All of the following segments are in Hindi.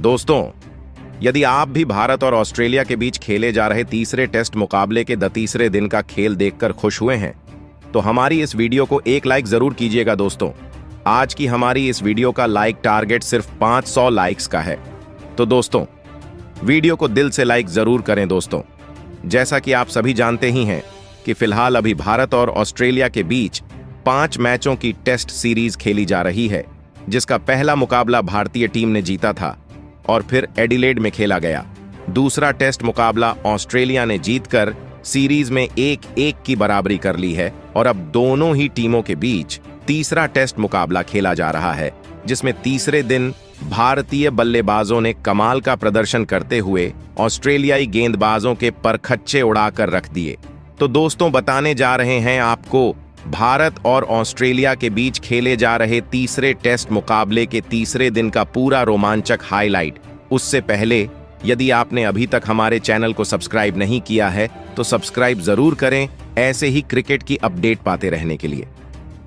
दोस्तों, यदि आप भी भारत और ऑस्ट्रेलिया के बीच खेले जा रहे तीसरे टेस्ट मुकाबले के तीसरे दिन का खेल देखकर खुश हुए हैं, तो हमारी इस वीडियो को एक लाइक जरूर कीजिएगा। दोस्तों, आज की हमारी इस वीडियो का लाइक टारगेट सिर्फ 500 लाइक्स का है। तो दोस्तों, वीडियो को दिल से लाइक जरूर करें। दोस्तों, जैसा कि आप सभी जानते ही हैं कि फिलहाल अभी भारत और ऑस्ट्रेलिया के बीच 5 मैचों की टेस्ट सीरीज खेली जा रही है, जिसका पहला मुकाबला भारतीय टीम ने जीता था और फिर एडिलेड में खेला गया। दूसरा टेस्ट मुकाबला ऑस्ट्रेलिया ने जीतकर सीरीज में 1-1 की बराबरी कर ली है और अब दोनों ही टीमों के बीच तीसरा टेस्ट मुकाबला खेला जा रहा है, जिसमें तीसरे दिन भारतीय बल्लेबाजों ने कमाल का प्रदर्शन करते हुए ऑस्ट्रेलियाई गेंदबाजों के परखच्चे उड़ाकर रख दिए। तो दोस्तों, बताने जा रहे हैं आपको भारत और ऑस्ट्रेलिया के बीच खेले जा रहे तीसरे टेस्ट मुकाबले के तीसरे दिन का पूरा रोमांचक हाईलाइट। उससे पहले यदि आपने अभी तक हमारे चैनल को सब्सक्राइब नहीं किया है तो सब्सक्राइब जरूर करें, ऐसे ही क्रिकेट की अपडेट पाते रहने के लिए।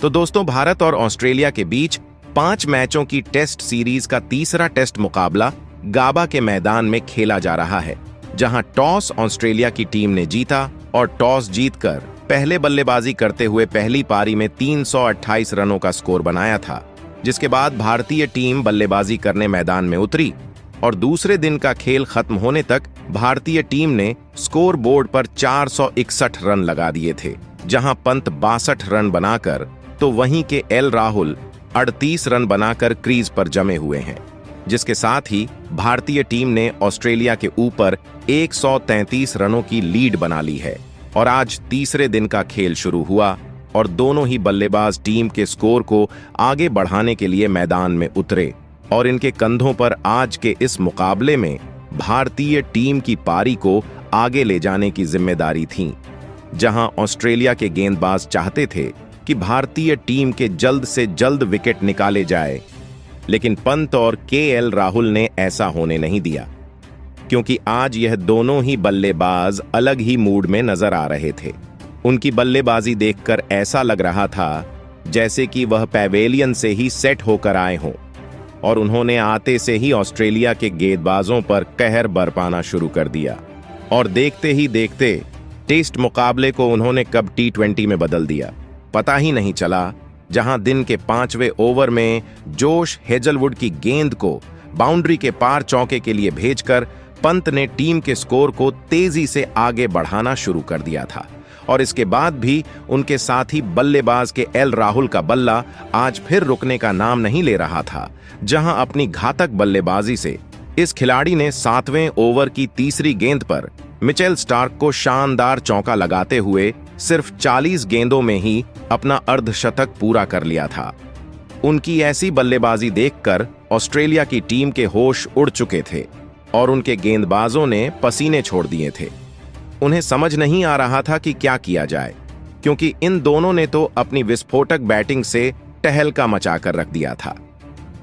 तो दोस्तों, भारत और ऑस्ट्रेलिया के बीच 5 मैचों की टेस्ट सीरीज का तीसरा टेस्ट मुकाबला गाबा के मैदान में खेला जा रहा है, जहां टॉस ऑस्ट्रेलिया की टीम ने जीता और टॉस जीतकर पहले बल्लेबाजी करते हुए पहली पारी में 328 रनों का स्कोर बनाया था, जिसके बाद भारतीय टीम बल्लेबाजी करने मैदान में उतरी और दूसरे दिन का खेल खत्म होने तक भारतीय टीम ने स्कोर बोर्ड पर 461 रन लगा दिए थे, जहां पंत 62 रन बनाकर तो वहीं के एल राहुल 38 रन बनाकर क्रीज पर जमे हुए हैं, जिसके साथ ही भारतीय टीम ने ऑस्ट्रेलिया के ऊपर 133 रनों की लीड बना ली है। और आज तीसरे दिन का खेल शुरू हुआ और दोनों ही बल्लेबाज टीम के स्कोर को आगे बढ़ाने के लिए मैदान में उतरे और इनके कंधों पर आज के इस मुकाबले में भारतीय टीम की पारी को आगे ले जाने की जिम्मेदारी थी। जहां ऑस्ट्रेलिया के गेंदबाज चाहते थे कि भारतीय टीम के जल्द से जल्द विकेट निकाले जाए, लेकिन पंत और केएल राहुल ने ऐसा होने नहीं दिया, क्योंकि आज यह दोनों ही बल्लेबाज अलग ही मूड में नजर आ रहे थे। उनकी बल्लेबाजी देखकर ऐसा लग रहा था जैसे कि वह पैवेलियन से ही सेट होकर आए हों और उन्होंने आते से ही ऑस्ट्रेलिया के गेंदबाजों पर कहर बरपाना शुरू कर दिया और देखते ही देखते टेस्ट मुकाबले को उन्होंने कब T20 में बदल दिया, पता ही नहीं चला। जहां दिन के 5वें ओवर में जोश हेजलवुड की गेंद को बाउंड्री के पार चौके के लिए भेजकर पंत ने टीम के स्कोर को तेजी से आगे बढ़ाना शुरू कर दिया था और इसके बाद भी उनके साथी बल्लेबाज के एल राहुल का बल्ला आज फिर रुकने का नाम नहीं ले रहा था। जहां अपनी घातक बल्लेबाजी से इस खिलाड़ी ने 7वें ओवर की तीसरी गेंद पर मिचेल स्टार्क को शानदार चौका लगाते हुए सिर्फ 40 गेंदों में ही अपना अर्धशतक पूरा कर लिया था। उनकी ऐसी बल्लेबाजी देखकर ऑस्ट्रेलिया की टीम के होश उड़ चुके थे और उनके गेंदबाजों ने पसीने छोड़ दिए थे। उन्हें समझ नहीं आ रहा था कि क्या किया जाए, क्योंकि इन दोनों ने तो अपनी विस्फोटक बैटिंग से टहलका मचाकर रख दिया था।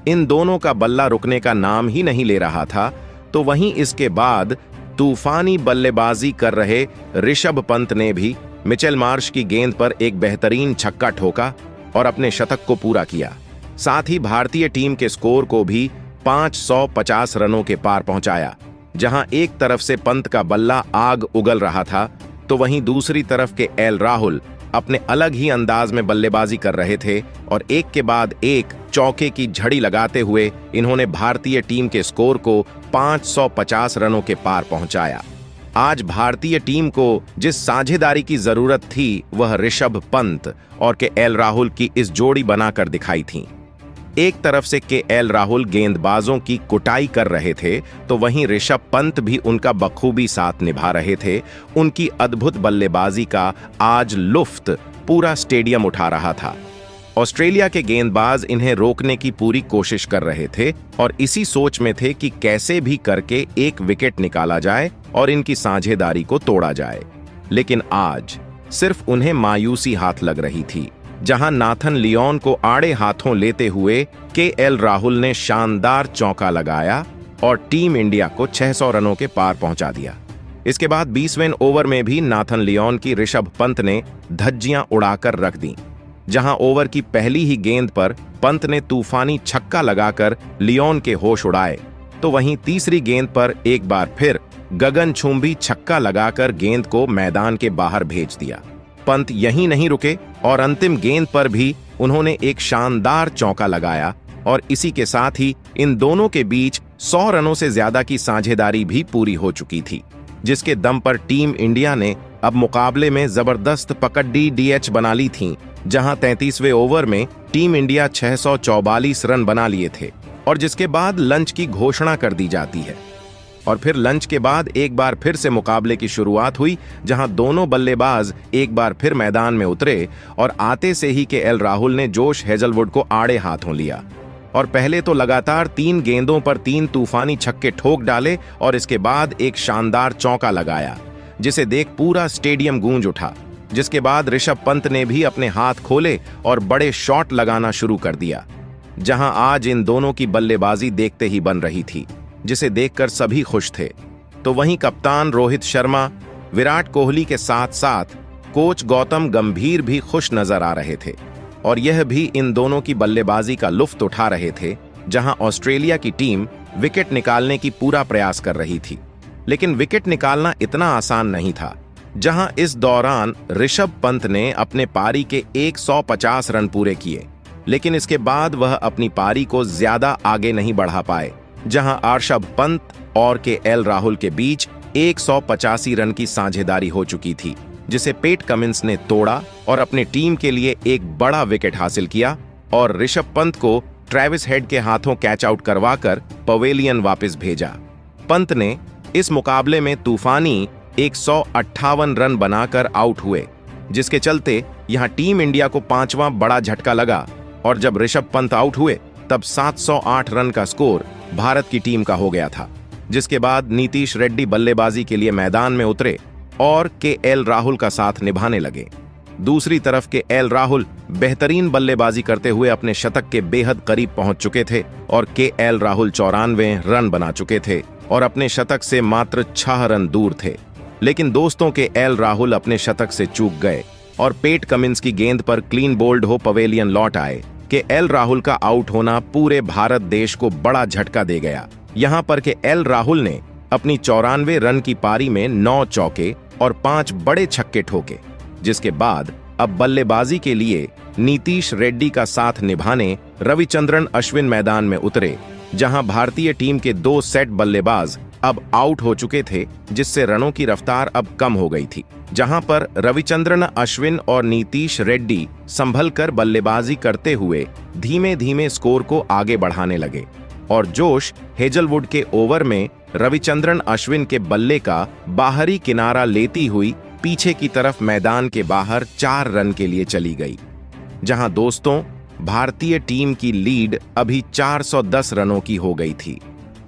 इन दोनों का बल्ला रुकने का नाम ही नहीं ले रहा था। तो वहीं इसके बाद तूफानी बल्लेबाजी कर रहे ऋषभ पंत ने भी मिचेल मार्श की गेंद पर एक बेहतरीन छक्का ठोका और अपने शतक को पूरा किया। साथ ही भारतीय टीम के स्कोर को भी 550 रनों के पार पहुंचाया। जहां एक तरफ से पंत का बल्ला आग उगल रहा था, तो वहीं दूसरी तरफ के एल राहुल अपने अलग ही अंदाज में बल्लेबाजी कर रहे थे और एक के बाद एक चौके की झड़ी लगाते हुए इन्होंने भारतीय टीम के स्कोर को 550 रनों के पार पहुंचाया। आज भारतीय टीम को जिस साझेदारी की जरूरत थी, वह ऋषभ पंत और के एल राहुल की इस जोड़ी बनाकर दिखाई थी। एक तरफ से के एल राहुल गेंदबाजों की कुटाई कर रहे थे, तो वहीं ऋषभ पंत भी उनका बखूबी साथ निभा रहे थे। उनकी अद्भुत बल्लेबाजी का आज लुफ्त पूरा स्टेडियम उठा रहा था। ऑस्ट्रेलिया के गेंदबाज इन्हें रोकने की पूरी कोशिश कर रहे थे और इसी सोच में थे कि कैसे भी करके एक विकेट निकाला जाए और इनकी साझेदारी को तोड़ा जाए। लेकिन आज सिर्फ उन्हें मायूसी हाथ लग रही थी, जहां नाथन लियोन को आड़े हाथों लेते हुए केएल राहुल ने शानदार चौका लगाया और टीम इंडिया को 600 रनों के पार पहुंचा दिया। इसके बाद 20वें ओवर में भी नाथन लियोन की ऋषभ पंत ने धज्जियां उड़ाकर रख दी, जहां ओवर की पहली ही गेंद पर पंत ने तूफानी छक्का लगाकर लियोन के होश उड़ाए तो वहीं तीसरी गेंद पर एक बार फिर गगनचुंबी छक्का लगाकर गेंद को मैदान के बाहर भेज दिया। पंत यहीं नहीं रुके और अंतिम गेंद पर भी उन्होंने एक शानदार चौका लगाया और इसी के साथ ही इन दोनों के बीच 100 रनों से ज्यादा की साझेदारी भी पूरी हो चुकी थी, जिसके दम पर टीम इंडिया ने अब मुकाबले में जबरदस्त पकड़ी डीएच बना ली थी, जहां 33वें ओवर में टीम इंडिया 644 रन बना लिए थे और जिसके बाद लंच की घोषणा कर दी जाती है। और फिर लंच के बाद एक बार फिर से मुकाबले की शुरुआत हुई, जहां दोनों बल्लेबाज एक बार फिर मैदान में उतरे और आते से ही केएल राहुल ने जोश हेजलवुड को आड़े हाथों लिया और पहले तो लगातार 3 गेंदों पर 3 तूफानी छक्के ठोक डाले और इसके बाद एक शानदार चौका लगाया, जिसे देख पूरा स्टेडियम गूंज उठा। जिसके बाद ऋषभ पंत ने भी अपने हाथ खोले और बड़े शॉट लगाना शुरू कर दिया, जहां आज इन दोनों की बल्लेबाजी देखते ही बन रही थी, जिसे देखकर सभी खुश थे। तो वहीं कप्तान रोहित शर्मा, विराट कोहली के साथ साथ कोच गौतम गंभीर भी खुश नजर आ रहे थे और यह भी इन दोनों की बल्लेबाजी का लुत्फ उठा रहे थे, जहां ऑस्ट्रेलिया की टीम विकेट निकालने की पूरा प्रयास कर रही थी। लेकिन विकेट निकालना इतना आसान नहीं था, जहां इस दौरान ऋषभ पंत ने अपने पारी के 150 रन पूरे किए, लेकिन इसके बाद वह अपनी पारी को ज्यादा आगे नहीं बढ़ा पाए, जहां ऋषभ पंत और केएल राहुल के बीच 185 रन की साझेदारी हो चुकी थी, जिसे पैट कमिंस ने तोड़ा और अपनी टीम के लिए एक बड़ा विकेट हासिल किया और ऋषभ पंत को ट्रेविस हेड के हाथों कैच आउट करवाकर पवेलियन वापस भेजा। पंत ने इस मुकाबले में तूफानी 158 रन बनाकर आउट हुए, जिसके चलते यहां टीम इंडिया को 5वां बड़ा झटका लगा और जब ऋषभ पंत आउट हुए तब 708 रन का स्कोर भारत की टीम का हो गया था। जिसके बाद नीतीश रेड्डी बल्लेबाजी के लिए मैदान में उतरे और केएल राहुल का साथ निभाने लगे। दूसरी तरफ केएल राहुल बेहतरीन बल्लेबाजी करते हुए अपने शतक के बेहद करीब पहुंच चुके थे और केएल राहुल 94 रन बना चुके थे और अपने शतक से मात्र 6 रन दूर थे। लेकिन दोस्तों केएल राहुल अपने शतक से चूक गए और पैट कमिंस की गेंद पर क्लीन बोल्ड हो पवेलियन लौट आए। केएल राहुल का आउट होना पूरे भारत देश को बड़ा झटका दे गया। यहां पर केएल राहुल ने अपनी 94 रन की पारी में 9 चौके और 5 बड़े छक्के ठोके, जिसके बाद अब बल्लेबाजी के लिए नीतीश रेड्डी का साथ निभाने रविचंद्रन अश्विन मैदान में उतरे, जहां भारतीय टीम के 2 सेट बल्लेबाज अब आउट हो चुके थे, जिससे रनों की रफ्तार अब कम हो गई थी। जहां पर रविचंद्रन अश्विन और नीतीश रेड्डी संभलकर बल्लेबाजी करते हुए धीमे धीमे स्कोर को आगे बढ़ाने लगे और जोश हेजलवुड के ओवर में रविचंद्रन अश्विन के बल्ले का बाहरी किनारा लेती हुई पीछे की तरफ मैदान के बाहर 4 रन के लिए चली गई, जहां दोस्तों भारतीय टीम की लीड अभी 410 रनों की हो गई थी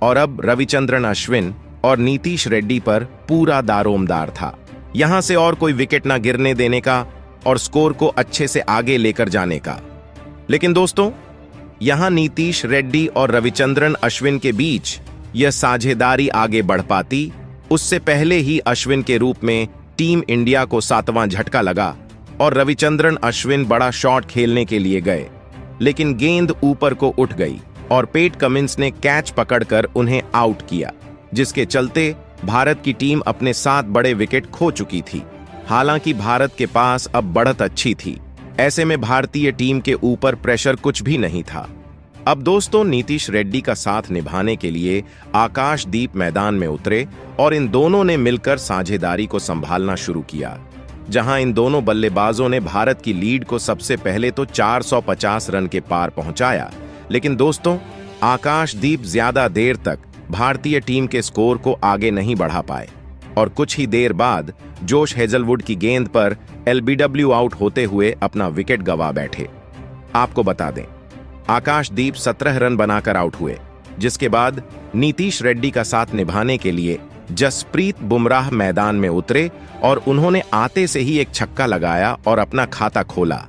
और अब रविचंद्रन अश्विन और नीतीश रेड्डी पर पूरा दारोमदार था, यहां से और कोई विकेट ना गिरने देने का और स्कोर को अच्छे से आगे लेकर जाने का। लेकिन दोस्तों, यहां नीतीश रेड्डी और रविचंद्रन अश्विन के बीच यह साझेदारी आगे बढ़ पाती, उससे पहले ही अश्विन के रूप में टीम इंडिया को 7वां झटका लगा और रविचंद्रन अश्विन बड़ा शॉट खेलने के लिए गए, लेकिन गेंद ऊपर को उठ गई और पैट कमिंस ने कैच पकड़कर उन्हें आउट किया, जिसके चलते भारत की टीम अपने 7 बड़े विकेट खो चुकी थी। हालांकि भारत के पास अब बढ़त अच्छी थी, ऐसे में भारतीय टीम के ऊपर प्रेशर कुछ भी नहीं था। अब दोस्तों नीतीश रेड्डी का साथ निभाने के लिए आकाशदीप मैदान में उतरे और इन दोनों ने मिलकर साझेदारी को संभालना शुरू किया, जहां इन दोनों बल्लेबाजों ने भारत की लीड को सबसे पहले तो 450 रन के पार पहुंचाया। लेकिन दोस्तों, आकाशदीप ज्यादा देर तक भारतीय टीम के स्कोर को आगे नहीं बढ़ा पाए और कुछ ही देर बाद जोश हेजलवुड की गेंद पर एलबीडब्ल्यू आउट होते हुए अपना विकेट गंवा बैठे। आपको बता दें, आकाशदीप 17 रन बनाकर आउट हुए, जिसके बाद नीतीश रेड्डी का साथ निभाने के लिए जसप्रीत बुमराह मैदान में उतरे और उन्होंने आते से ही एक छक्का लगाया और अपना खाता खोला।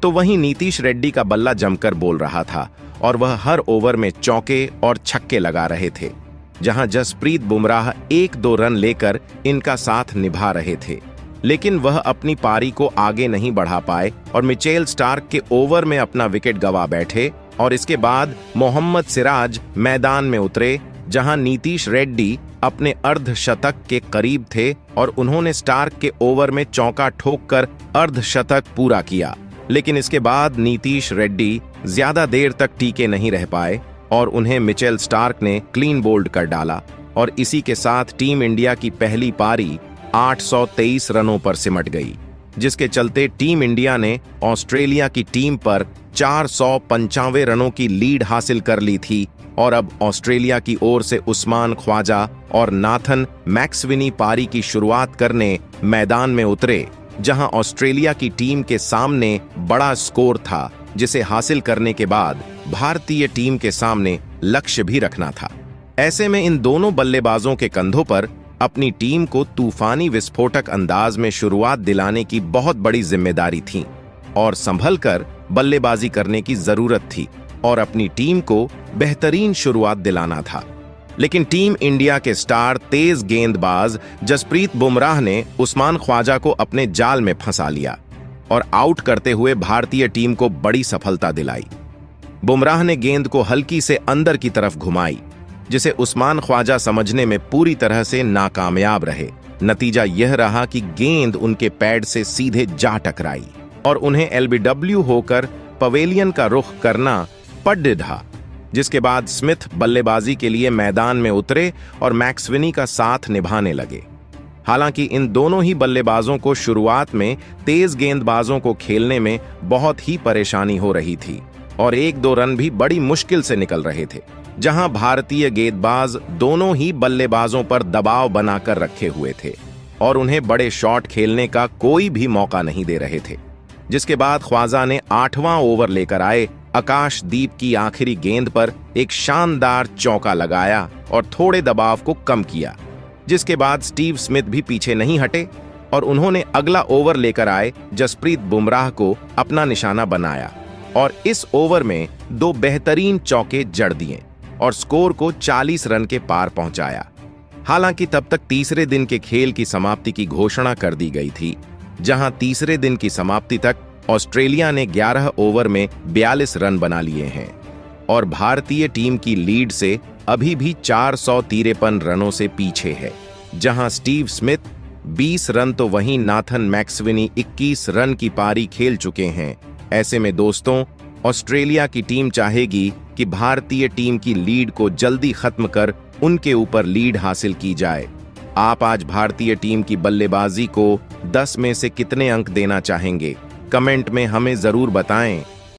तो वहीं नीतीश रेड्डी का बल्ला जमकर बोल रहा था और वह हर ओवर में चौके और छक्के लगा रहे थे, जहां जसप्रीत बुमराह 1-2 रन लेकर इनका साथ निभा रहे थे। लेकिन वह अपनी पारी को आगे नहीं बढ़ा पाए और मिचेल स्टार्क के ओवर में अपना विकेट गंवा बैठे और इसके बाद मोहम्मद सिराज मैदान में उतरे, जहां नीतीश रेड्डी अपने अर्धशतक के करीब थे और उन्होंने स्टार्क के ओवर में चौका ठोककर अर्धशतक पूरा किया। लेकिन इसके बाद नीतीश रेड्डी ज्यादा देर तक टिके नहीं रह पाए और उन्हें मिचेल स्टार्क ने क्लीन बोल्ड कर डाला और इसी के साथ टीम इंडिया की पहली पारी 823 रनों पर सिमट गई, जिसके चलते टीम इंडिया ने ऑस्ट्रेलिया की टीम पर 495 रनों की लीड हासिल कर ली थी और अब ऑस्ट्रेलिया की ओर से उस्मान ख्वाजा और नाथन मैक्सविनी पारी की शुरुआत करने मैदान में उतरे, जहां ऑस्ट्रेलिया की टीम के सामने बड़ा स्कोर था, जिसे हासिल करने के बाद भारतीय टीम के सामने लक्ष्य भी रखना था। ऐसे में इन दोनों बल्लेबाजों के कंधों पर अपनी टीम को तूफानी विस्फोटक अंदाज में शुरुआत दिलाने की बहुत बड़ी जिम्मेदारी थी और संभलकर बल्लेबाजी करने की जरूरत थी और अपनी टीम को बेहतरीन शुरुआत दिलाना था। लेकिन टीम इंडिया के स्टार तेज गेंदबाज जसप्रीत बुमराह ने उस्मान ख्वाजा को अपने जाल में फंसा लिया और आउट करते हुए भारतीय टीम को बड़ी सफलता दिलाई। बुमराह ने गेंद को हल्की से अंदर की तरफ घुमाई, जिसे उस्मान ख्वाजा समझने में पूरी तरह से नाकामयाब रहे। नतीजा यह रहा कि गेंद उनके पैड से सीधे जा टकराई और उन्हें एलबीडब्ल्यू होकर पवेलियन का रुख करना पड़ा, जिसके बाद स्मिथ बल्लेबाजी के लिए मैदान में उतरे और मैक्सविनी का साथ निभाने लगे। हालांकि इन दोनों ही बल्लेबाजों को शुरुआत में तेज गेंदबाजों को खेलने में बहुत ही परेशानी हो रही थी और 1-2 रन भी बड़ी मुश्किल से निकल रहे थे, जहां भारतीय गेंदबाज दोनों ही बल्लेबाजों पर दबाव बनाकर रखे हुए थे और उन्हें बड़े शॉट खेलने का कोई भी मौका नहीं दे रहे थे। जिसके बाद ख्वाजा ने 8वां ओवर लेकर आए आकाशदीप की आखिरी गेंद पर एक शानदार चौका लगाया और थोड़े दबाव को कम किया, जिसके बाद स्टीव स्मिथ भी पीछे नहीं हटे और उन्होंने अगला ओवर लेकर आए जसप्रीत बुमराह को अपना निशाना बनाया और इस ओवर में 2 बेहतरीन चौके जड़ दिए और स्कोर को 40 रन के पार पहुंचाया। हालांकि तब तक तीसरे दिन के खेल की समाप्ति की घोषणा कर दी गई थी, जहां तीसरे दिन की समाप्ति तक ऑस्ट्रेलिया ने 11 ओवर में 42 रन बना लिए हैं और भारतीय टीम की लीड से अभी भी 453 रनों से पीछे है, जहां स्टीव स्मिथ 20 रन तो वहीं नाथन मैक्सविनी 21 रन की पारी खेल चुके हैं। ऐसे में दोस्तों, ऑस्ट्रेलिया की टीम चाहेगी कि भारतीय टीम की लीड को जल्दी खत्म कर उनके ऊपर लीड हासिल की जाए। आप आज भारतीय टीम की बल्लेबाजी को 10 में से कितने अंक देना चाहेंगे? कमेंट में हमें जरूर बताएं।